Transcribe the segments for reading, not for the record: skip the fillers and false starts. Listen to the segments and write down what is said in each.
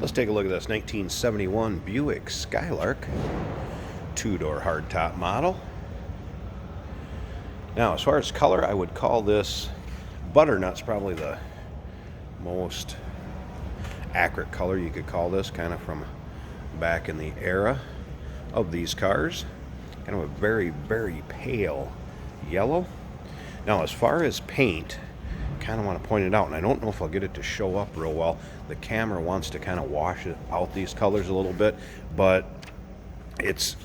Let's take a look at this 1971 Buick Skylark, two-door hardtop model. Now, as far as color, I would call this butternut's probably the most accurate color you could call this, kind of from back in the era of these cars. Kind of a very, very pale yellow. Now, as far as paint, kind of want to point it out, and I don't know if I'll get it to show up real well. The camera wants to kind of wash it out, these colors, a little bit, but it's,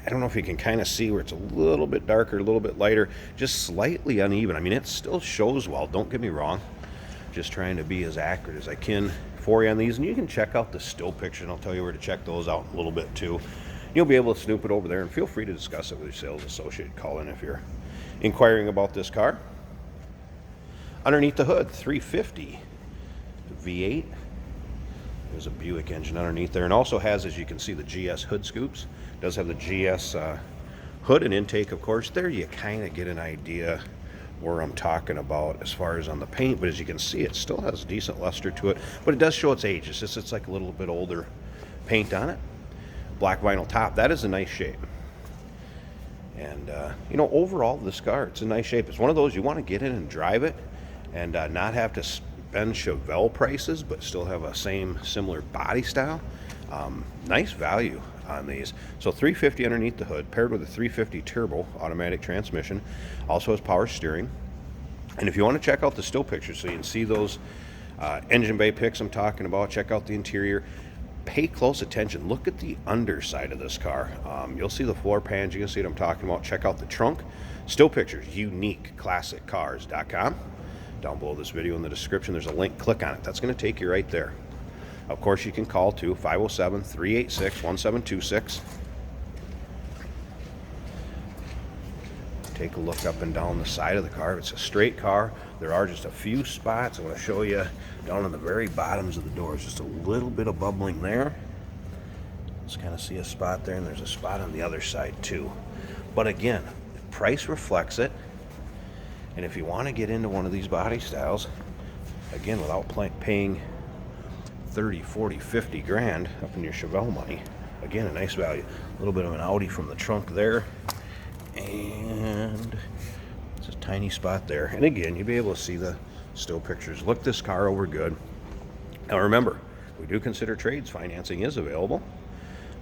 I don't know if you can kind of see where it's a little bit darker, a little bit lighter, just slightly uneven. I mean, it still shows well, don't get me wrong. Just trying to be as accurate as I can for you on these, and you can check out the still pictures, and I'll tell you where to check those out in a little bit too. You'll be able to snoop it over there, and feel free to discuss it with your sales associate. Call in if you're inquiring about this car. Underneath the hood, 350 V8. There's a Buick engine underneath there, and also has, as you can see, the GS hood scoops. Does have the GS hood and intake, of course. There you kind of get an idea where I'm talking about as far as on the paint, but as you can see, it still has decent luster to it, but it does show its age. It's just, it's like a little bit older paint on it. Black vinyl top. That is a nice shape. And you know, overall, this car, it's a nice shape. It's one of those you want to get in and drive it and not have to spend Chevelle prices, but still have a similar body style. Nice value on these. So 350 underneath the hood, paired with a 350 turbo automatic transmission. Also has power steering. And if you want to check out the still pictures so you can see those engine bay pics I'm talking about, check out the interior. Pay close attention. Look at the underside of this car. You'll see the floor pans. You can see what I'm talking about. Check out the trunk. Still pictures, uniqueclassiccars.com. Down below this video in the description, there's a link. Click on it. That's going to take you right there. Of course, you can call to 507-386-1726. Take a look up and down the side of the car. It's a straight car. There are just a few spots. I'm going to show you down on the very bottoms of the doors. Just a little bit of bubbling there. Let's kind of see a spot there, and there's a spot on the other side too. But again, the price reflects it. And if you want to get into one of these body styles, again, without paying 30, 40, 50 grand up in your Chevelle money, again, a nice value. A little bit of an Audi from the trunk there. And it's a tiny spot there. And again, you'll be able to see the still pictures. Look this car over good. Now remember, we do consider trades. Financing is available.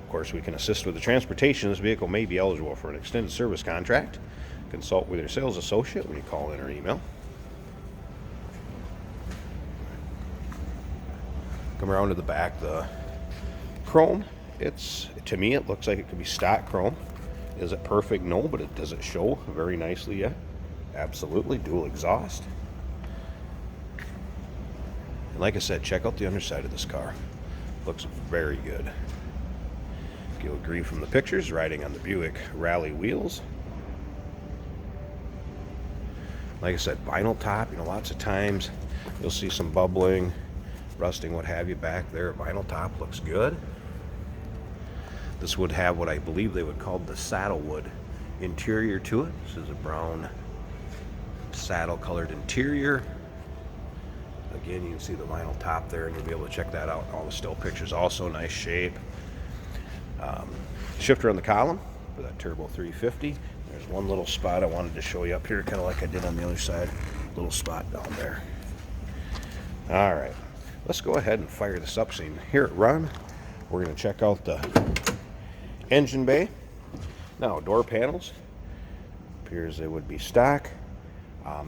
Of course, we can assist with the transportation. This vehicle may be eligible for an extended service contract. Consult with your sales associate when you call in or email. Come around to the back. The chrome, to me, it looks like it could be stock chrome. Is it perfect? No, but does it show very nicely yet? Absolutely. Dual exhaust. And like I said, check out the underside of this car. Looks very good. If you'll agree from the pictures, riding on the Buick Rally wheels. Like I said, vinyl top. You know, lots of times you'll see some bubbling, rusting, what have you back there. Vinyl top looks good. This would have what I believe they would call the saddlewood interior to it. This is a brown saddle colored interior. Again, you can see the vinyl top there, and you'll be able to check that out. All the still pictures, also nice shape. Shifter on the column for that turbo 350. There's one little spot I wanted to show you up here, kind of like I did on the other side. Little spot down there. All right, let's go ahead and fire this up. So here at Run, we're going to check out the engine bay. Now, door panels, appears they would be stock.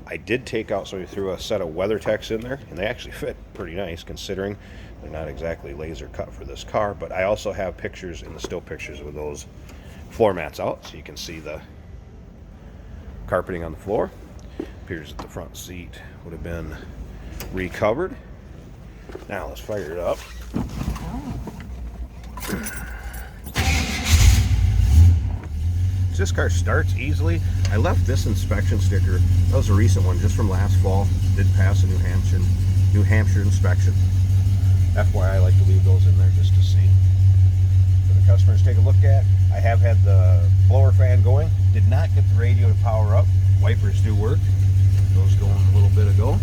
I did take out, so we threw a set of WeatherTechs in there, and they actually fit pretty nice considering they're not exactly laser cut for this car. But I also have pictures in the still pictures with those floor mats out, so you can see the carpeting on the floor. Appears that the front seat would have been recovered. Now let's fire it up. This car starts easily. I left this inspection sticker. That was a recent one, just from last fall. Did pass a New Hampshire inspection. FYI, I like to leave those in there just to see. For the customers to take a look at. I have had the blower fan going. Did not get the radio to power up. Wipers do work. Those going a little bit ago.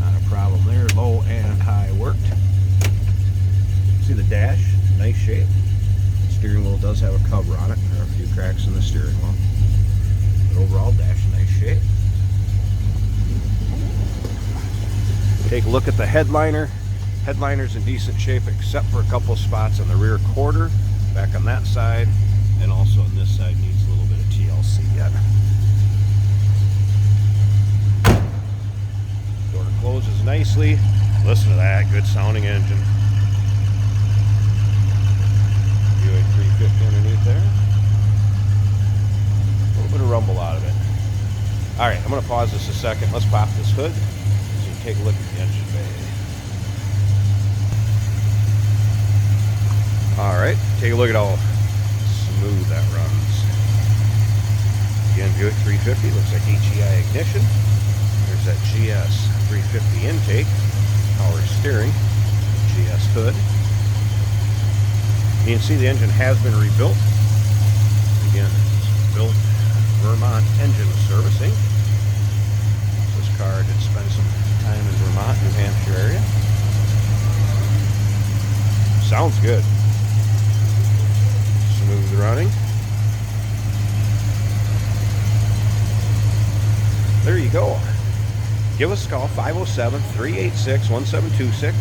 Not a problem there. Low and high worked. See the does have a cover on it. There are a few cracks in the steering wheel. But overall, dash in nice shape. Take a look at the headliner. Headliner's in decent shape except for a couple spots on the rear quarter, back on that side, and also on this side needs a little bit of TLC yet. Door closes nicely. Listen to that, good sounding engine. Buick 350 underneath there. A little bit of rumble out of it. All right, I'm going to pause this a second. Let's pop this hood so you can take a look at the engine bay. All right, take a look at how smooth that runs. Again, Buick 350, looks like HEI ignition. There's that GS 350 intake, power steering, GS hood. You can see the engine has been rebuilt. Again, it's built Vermont Engine Servicing. This car did spend some time in Vermont, New Hampshire area. Sounds good. Smooth running. There you go. Give us a call, 507-386-1726,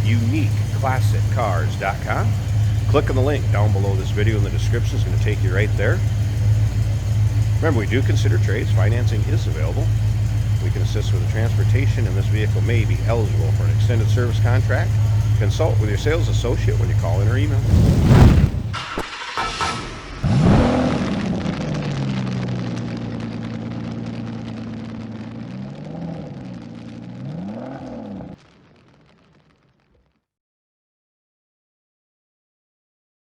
uniqueclassiccars.com. Click on the link down below this video in the description. It's going to take you right there. Remember, we do consider trades. Financing is available. We can assist with the transportation, and this vehicle may be eligible for an extended service contract. Consult with your sales associate when you call in or email.